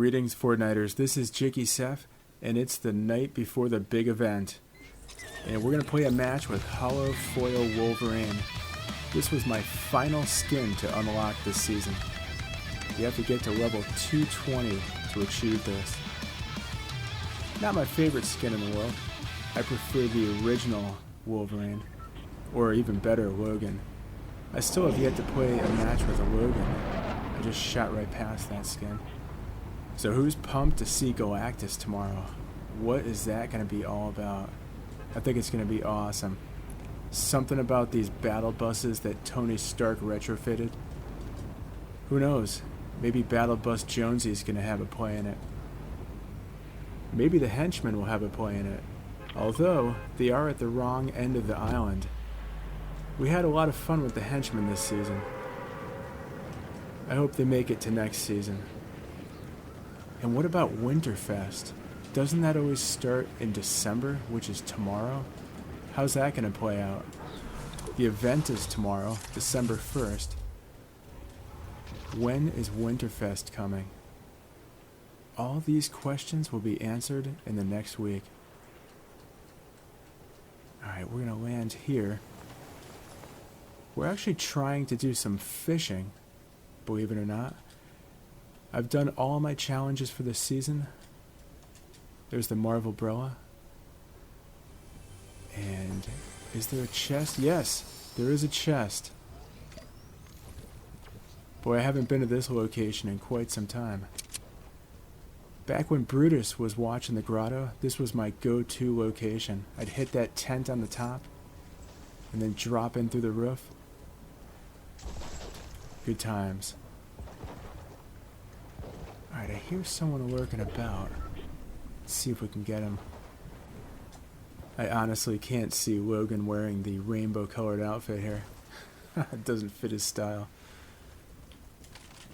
Greetings, Fortniters. This is Jicky Seth, and it's the night before the big event. And we're going to play a match with Holo Foil Wolverine. This was my final skin to unlock this season. You have to get to level 220 to achieve this. Not my favorite skin in the world. I prefer the original Wolverine, or even better, Logan. I still have yet to play a match with a Logan. I just shot right past that skin. So who's pumped to see Galactus tomorrow? What is that going to be all about? I think it's going to be awesome. Something about these battle buses that Tony Stark retrofitted. Who knows? Maybe Battle Bus Jonesy's going to have a play in it. Maybe the henchmen will have a play in it. Although, they are at the wrong end of the island. We had a lot of fun with the henchmen this season. I hope they make it to next season. And what about Winterfest? Doesn't that always start in December, which is tomorrow? How's that going to play out? The event is tomorrow, December 1st. When is Winterfest coming? All these questions will be answered in the next week. Alright, we're going to land here. We're actually trying to do some fishing, believe it or not. I've done all my challenges for this season. There's the Marvel Brella. And is there a chest? Yes, there is a chest. Boy, I haven't been to this location in quite some time. Back when Brutus was watching the grotto, this was my go-to location. I'd hit that tent on the top and then drop in through the roof. Good times. Alright, I hear someone lurking about. Let's see if we can get him. I honestly can't see Logan wearing the rainbow-colored outfit here. It doesn't fit his style.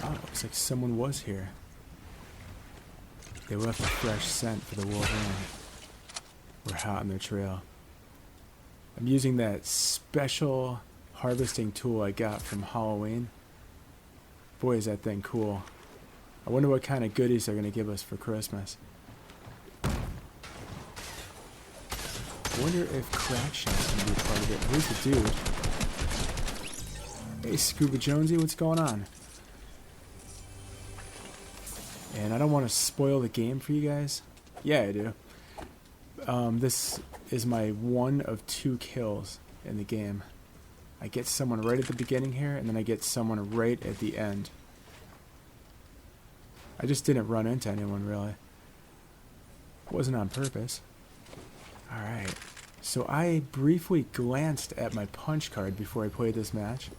Oh, looks like someone was here. They left a fresh scent for the Wolverine. We're hot on their trail. I'm using that special harvesting tool I got from Halloween. Boy, is that thing cool. I wonder what kind of goodies they're going to give us for Christmas. I wonder if Crackshot's going to be a part of it. Where's the dude? Hey, Scuba Jonesy, what's going on? And I don't want to spoil the game for you guys. Yeah, I do. This is my one of 2 kills in the game. I get someone right at the beginning here, and then I get someone right at the end. I just didn't run into anyone, really. It wasn't on purpose. Alright. So I briefly glanced at my punch card before I played this match,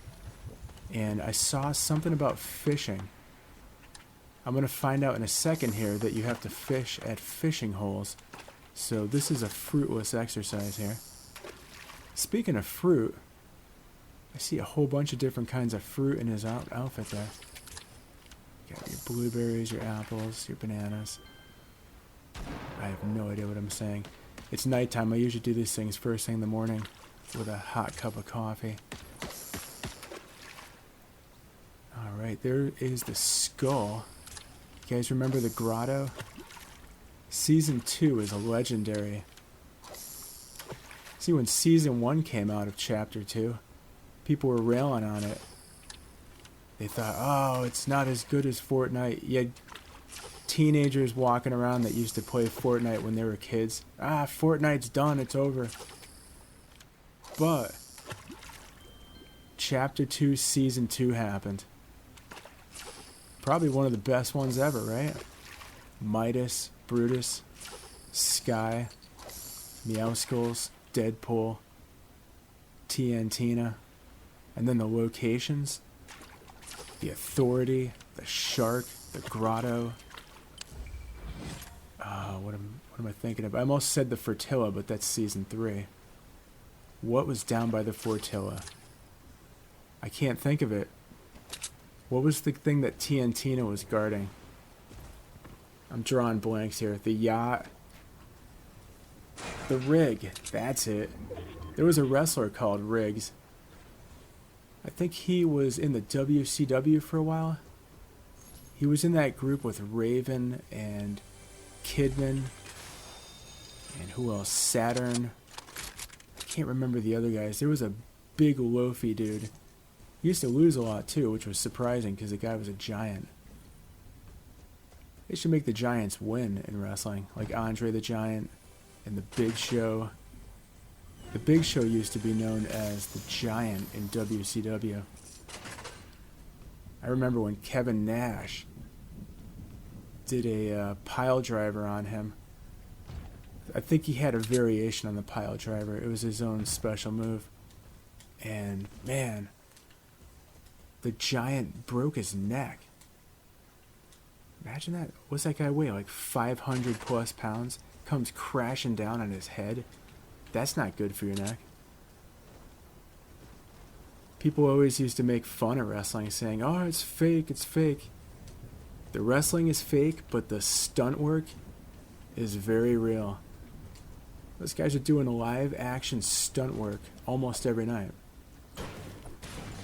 and I saw something about fishing. I'm going to find out in a second here that you have to fish at fishing holes. So this is a fruitless exercise here. Speaking of fruit, I see a whole bunch of different kinds of fruit in his outfit there. You got your blueberries, your apples, your bananas. I have no idea what I'm saying. It's nighttime. I usually do these things first thing in the morning with a hot cup of coffee. Alright, there is the skull. You guys remember the grotto? Season 2 is a legendary. See, when Season 1 came out of Chapter 2, people were railing on it. They thought, oh, it's not as good as Fortnite. You had teenagers walking around that used to play Fortnite when they were kids. Ah, Fortnite's done, it's over. But Chapter 2, Season 2 happened. Probably one of the best ones ever, right? Midas, Brutus, Sky, Meowskulls, Deadpool, TNTina, and then the locations, the Authority, the Shark, the Grotto. What am I thinking of? I almost said the Fortilla, but that's Season 3. What was down by the Fortilla? I can't think of it. What was the thing that TNTina was guarding? I'm drawing blanks here. The yacht. The Rig. That's it. There was a wrestler called Riggs. I think he was in the WCW for a while. He was in that group with Raven and Kidman. And who else? Saturn. I can't remember the other guys. There was a big loafy dude. He used to lose a lot too, which was surprising because the guy was a giant. They should make the Giants win in wrestling, like Andre the Giant and the Big Show. The Big Show used to be known as the Giant in WCW. I remember when Kevin Nash did a pile driver on him. I think he had a variation on the pile driver. It was his own special move. And man, the Giant broke his neck. Imagine that. What's that guy weigh? Like 500 plus pounds? Comes crashing down on his head. That's not good for your neck. People always used to make fun of wrestling, saying, oh, it's fake, it's fake. The wrestling is fake, but the stunt work is very real. Those guys are doing live action stunt work almost every night.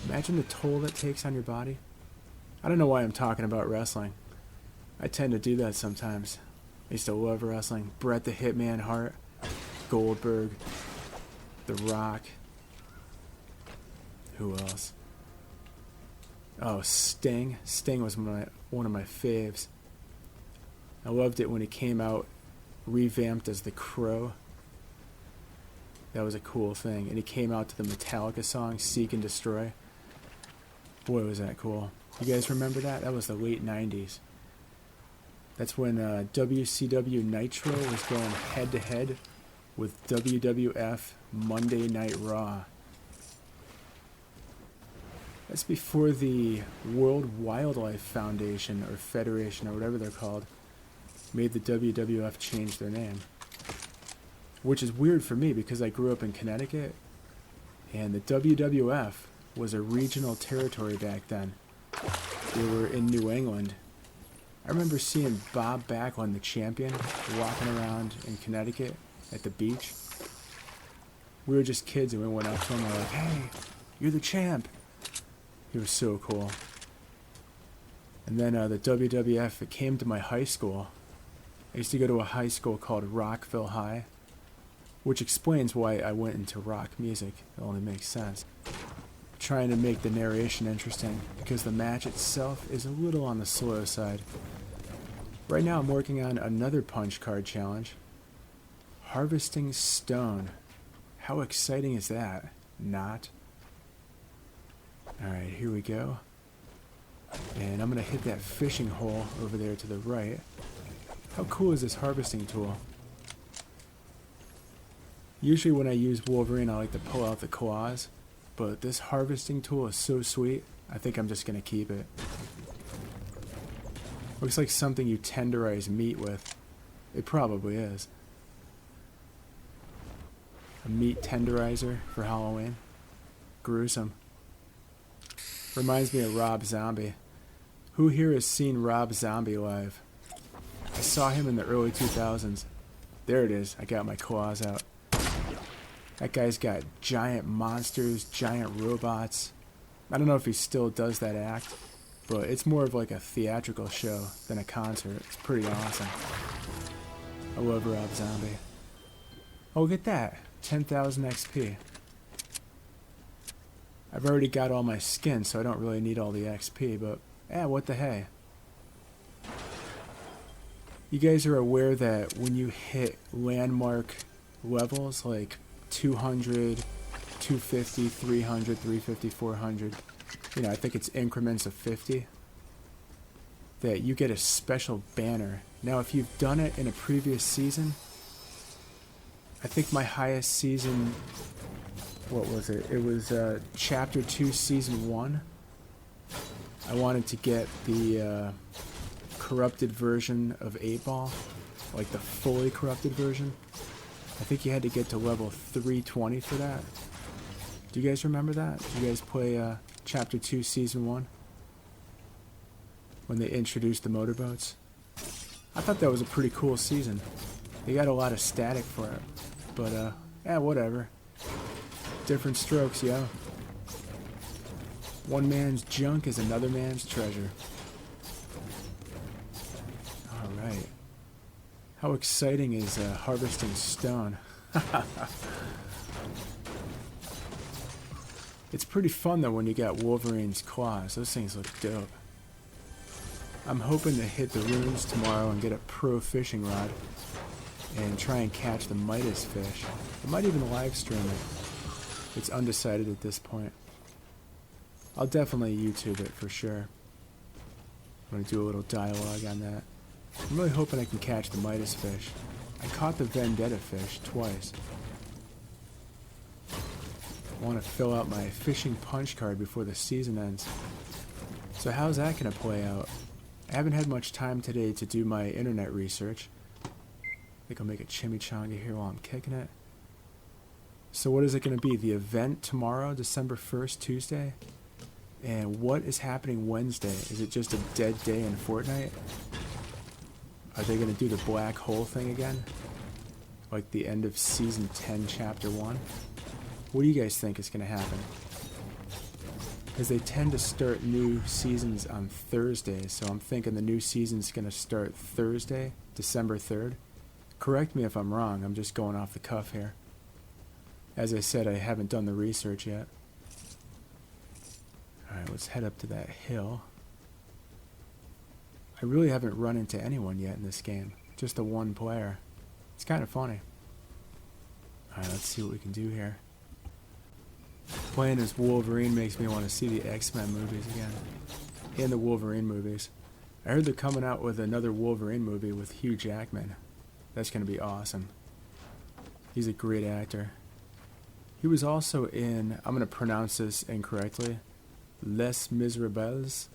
Imagine the toll that takes on your body. I don't know why I'm talking about wrestling. I tend to do that sometimes. I used to love wrestling. Bret the Hitman Hart, Goldberg, The Rock. Who else? Oh, Sting. Sting was one of my faves. I loved it when he came out revamped as the Crow. That was a cool thing. And he came out to the Metallica song, Seek and Destroy. Boy, was that cool. You guys remember that? That was the late 90s. That's when WCW Nitro was going head-to-head with WWF Monday Night Raw. That's before the World Wildlife Foundation or Federation or whatever they're called made the WWF change their name. Which is weird for me because I grew up in Connecticut and the WWF was a regional territory back then. They were in New England. I remember seeing Bob Backlund, the champion, walking around in Connecticut at the beach. We were just kids and we went up to him and were like, hey, you're the champ. He was so cool. And then the WWF, it came to my high school. I used to go to a high school called Rockville High, which explains why I went into rock music. It only makes sense. Trying to make the narration interesting because the match itself is a little on the slow side. Right now I'm working on another punch card challenge. Harvesting Stone. How exciting is that? Not. Alright, here we go. And I'm going to hit that fishing hole over there to the right. How cool is this harvesting tool? Usually when I use Wolverine I like to pull out the claws. But this harvesting tool is so sweet, I think I'm just going to keep it. Looks like something you tenderize meat with. It probably is. A meat tenderizer for Halloween. Gruesome. Reminds me of Rob Zombie. Who here has seen Rob Zombie live? I saw him in the early 2000s. There it is. I got my claws out. That guy's got giant monsters, giant robots. I don't know if he still does that act, but it's more of like a theatrical show than a concert. It's pretty awesome. I love Rob Zombie. Oh, look at that. 10,000 XP. I've already got all my skin, so I don't really need all the XP, but what the hey. You guys are aware that when you hit landmark levels like 200, 250, 300, 350, 400, I think it's increments of 50, that you get a special banner. Now, if you've done it in a previous season, I think my highest season, what was it? It was Chapter 2, Season 1. I wanted to get the corrupted version of 8-Ball, like the fully corrupted version. I think you had to get to level 320 for that. Do you guys remember that? Did you guys play Chapter 2, Season 1? When they introduced the motorboats? I thought that was a pretty cool season. They got a lot of static for it. But, whatever. Different strokes, yo. One man's junk is another man's treasure. Alright. How exciting is harvesting stone? It's pretty fun though when you got Wolverine's claws. Those things look dope. I'm hoping to hit the runes tomorrow and get a pro fishing rod and try and catch the Midas fish. I might even live stream it. It's undecided at this point. I'll definitely YouTube it for sure. I'm going to do a little dialogue on that. I'm really hoping I can catch the Midas fish. I caught the Vendetta fish twice. I want to fill out my fishing punch card before the season ends. So how's that going to play out? I haven't had much time today to do my internet research. I think I'll make a chimichanga here while I'm kicking it. So what is it going to be? The event tomorrow, December 1st, Tuesday? And what is happening Wednesday? Is it just a dead day in Fortnite? Are they going to do the black hole thing again? Like the end of Season 10, Chapter 1? What do you guys think is going to happen? Because they tend to start new seasons on Thursdays, so I'm thinking the new season's going to start Thursday, December 3rd. Correct me if I'm wrong, I'm just going off the cuff here. As I said, I haven't done the research yet. Alright, let's head up to that hill. I really haven't run into anyone yet in this game. Just the one player. It's kind of funny. Alright, let's see what we can do here. Playing as Wolverine makes me want to see the X-Men movies again. And the Wolverine movies. I heard they're coming out with another Wolverine movie with Hugh Jackman. That's going to be awesome. He's a great actor. He was also in, I'm going to pronounce this incorrectly, Les Miserables.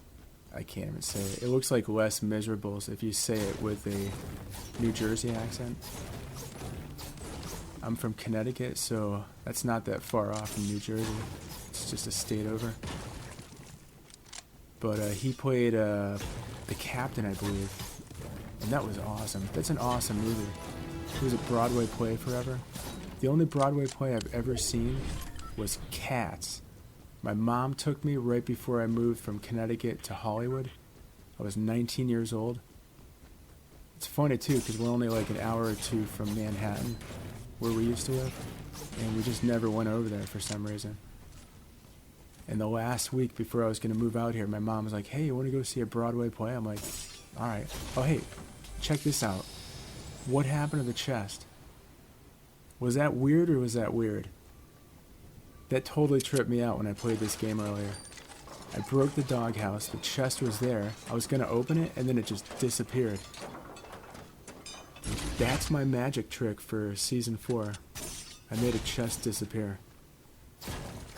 I can't even say it. It looks like Les Miserables if you say it with a New Jersey accent. I'm from Connecticut, so that's not that far off from New Jersey. It's just a state over. But he played the captain, I believe. And that was awesome. That's an awesome movie. It was a Broadway play forever. The only Broadway play I've ever seen was Cats. My mom took me right before I moved from Connecticut to Hollywood. I was 19 years old. It's funny too, because we're only like an hour or two from Manhattan, where we used to live, and we just never went over there for some reason. And the last week before I was going to move out here, my mom was like, hey, you want to go see a Broadway play? I'm like, alright. Oh, hey, check this out. What happened to the chest? Was that weird or was that weird? That totally tripped me out when I played this game earlier. I broke the doghouse, the chest was there, I was going to open it, and then it just disappeared. That's my magic trick for Season 4. I made a chest disappear.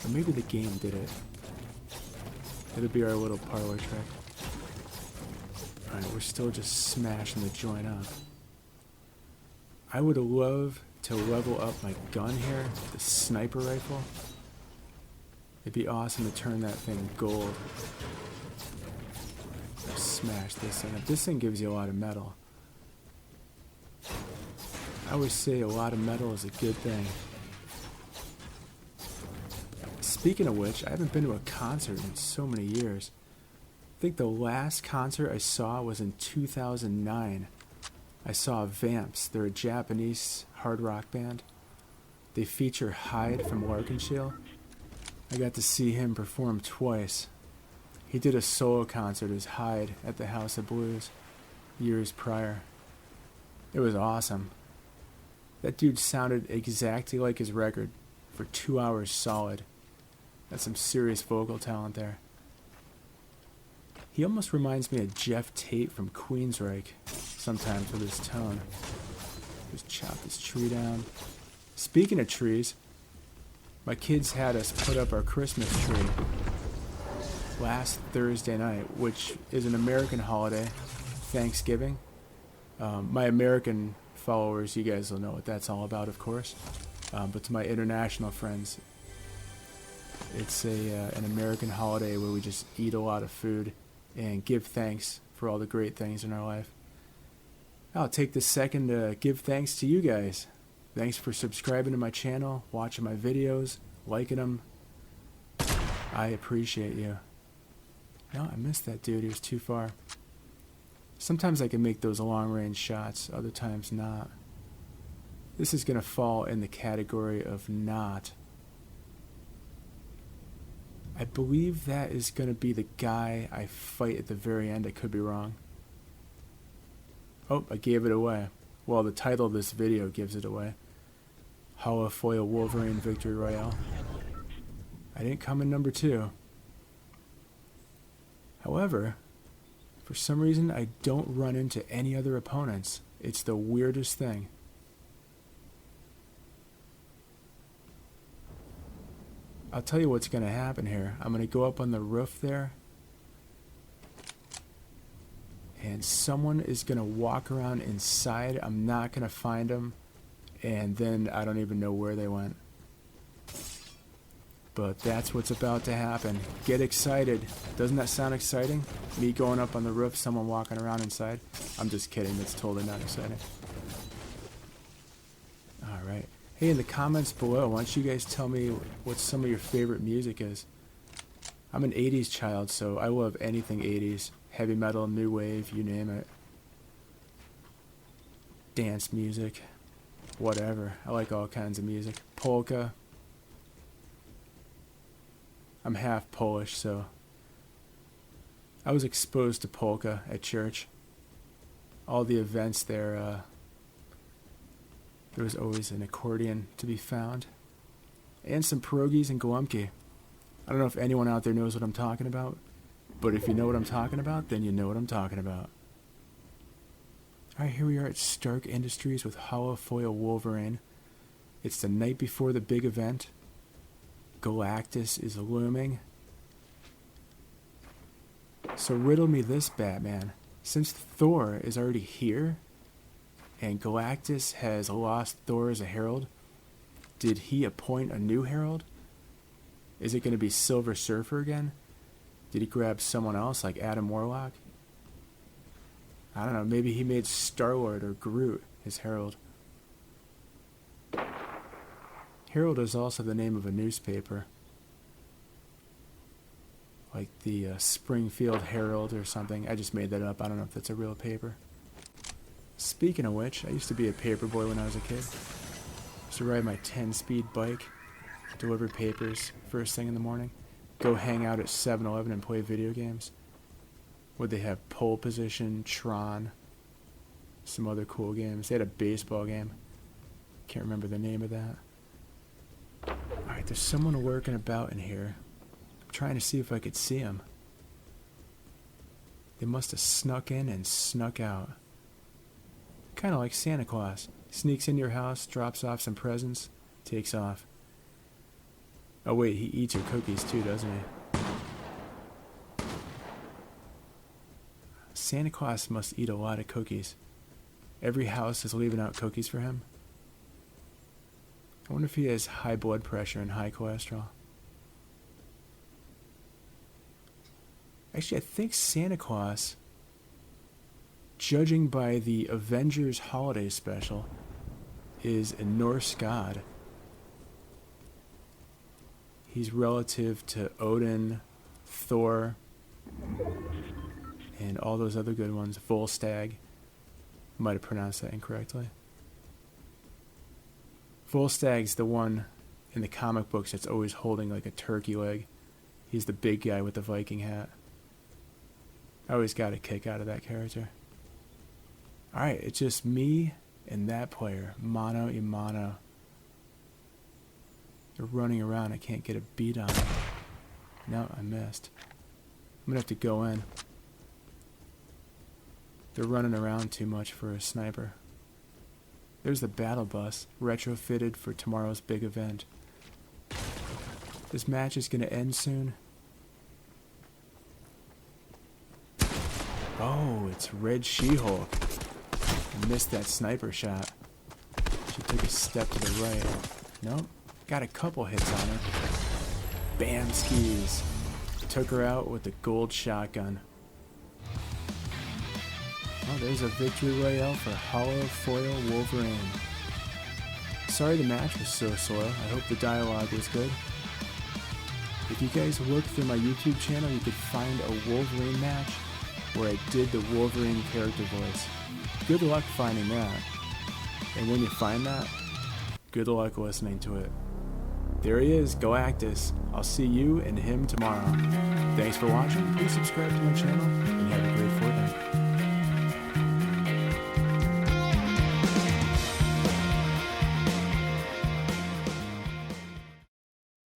Or maybe the game did it. It'll be our little parlor trick. Alright, we're still just smashing the joint up. I would love to level up my gun here, the sniper rifle. It'd be awesome to turn that thing gold. Smash this thing up. This thing gives you a lot of metal. I always say a lot of metal is a good thing. Speaking of which, I haven't been to a concert in so many years. I think the last concert I saw was in 2009. I saw Vamps. They're a Japanese hard rock band. They feature Hyde from Larkinshield. I got to see him perform twice. He did a solo concert as Hyde at the House of Blues years prior. It was awesome. That dude sounded exactly like his record for 2 hours solid. That's some serious vocal talent there. He almost reminds me of Jeff Tate from Queensryche sometimes with his tone. Just chop this tree down. Speaking of trees, my kids had us put up our Christmas tree last Thursday night, which is an American holiday, Thanksgiving. My American followers, you guys will know what that's all about, of course. But to my international friends, it's an American holiday where we just eat a lot of food and give thanks for all the great things in our life. I'll take this second to give thanks to you guys. Thanks for subscribing to my channel, watching my videos, liking them. I appreciate you. No, I missed that dude. He was too far. Sometimes I can make those long-range shots, other times not. This is going to fall in the category of not. I believe that is going to be the guy I fight at the very end. I could be wrong. Oh, I gave it away. Well, the title of this video gives it away. Holo Wolverine Victory Royale. I didn't come in number 2. However, for some reason I don't run into any other opponents. It's the weirdest thing. I'll tell you what's going to happen here. I'm going to go up on the roof there, and someone is going to walk around inside. I'm not going to find them, and then I don't even know where they went. But that's what's about to happen. Get excited. Doesn't that sound exciting? Me going up on the roof, someone walking around inside? I'm just kidding. That's totally not exciting. Alright. Hey, in the comments below, why don't you guys tell me what some of your favorite music is? I'm an 80s child, so I love anything 80s. Heavy metal, new wave, you name it. Dance music. Whatever. I like all kinds of music. Polka. I'm half Polish, so I was exposed to polka at church. All the events there, there was always an accordion to be found. And some pierogies and gołąbki. I don't know if anyone out there knows what I'm talking about, but if you know what I'm talking about, then you know what I'm talking about. Alright, here we are at Stark Industries with Holo Wolverine. It's the night before the big event. Galactus is looming. So riddle me this, Batman. Since Thor is already here, and Galactus has lost Thor as a herald, did he appoint a new herald? Is it going to be Silver Surfer again? Did he grab someone else like Adam Warlock? I don't know, maybe he made Star-Lord or Groot his herald. Herald is also the name of a newspaper. Like the Springfield Herald or something. I just made that up. I don't know if that's a real paper. Speaking of which, I used to be a paper boy when I was a kid. I used to ride my 10-speed bike, deliver papers first thing in the morning, go hang out at 7-Eleven and play video games. Would they have Pole Position, Tron, some other cool games. They had a baseball game. Can't remember the name of that. Alright, there's someone lurking about in here. I'm trying to see if I could see him. They must have snuck in and snuck out. Kind of like Santa Claus. Sneaks into your house, drops off some presents, takes off. Oh wait, he eats your cookies too, doesn't he? Santa Claus must eat a lot of cookies. Every house is leaving out cookies for him. I wonder if he has high blood pressure and high cholesterol. Actually, I think Santa Claus, judging by the Avengers holiday special, is a Norse god. He's relative to Odin, Thor, and all those other good ones. Volstagg. Might have pronounced that incorrectly. Volstagg's the one in the comic books that's always holding like a turkey leg. He's the big guy with the Viking hat. I always got a kick out of that character. Alright, it's just me and that player. Mano a mano. They're running around. I can't get a beat on them. No, I missed. I'm going to have to go in. They're running around too much for a sniper. There's the battle bus, retrofitted for tomorrow's big event. This match is going to end soon. Oh, it's Red She-Hulk. I missed that sniper shot. She took a step to the right. Nope, got a couple hits on her. Bam skis. Took her out with the gold shotgun. Oh, there's a victory royale for Holo Wolverine. Sorry the match was so slow. I hope the dialogue was good. If you guys look through my YouTube channel, you could find a Wolverine match where I did the Wolverine character voice. Good luck finding that. And when you find that, good luck listening to it. There he is, Galactus. I'll see you and him tomorrow. Thanks for watching. Please subscribe to my channel and have a good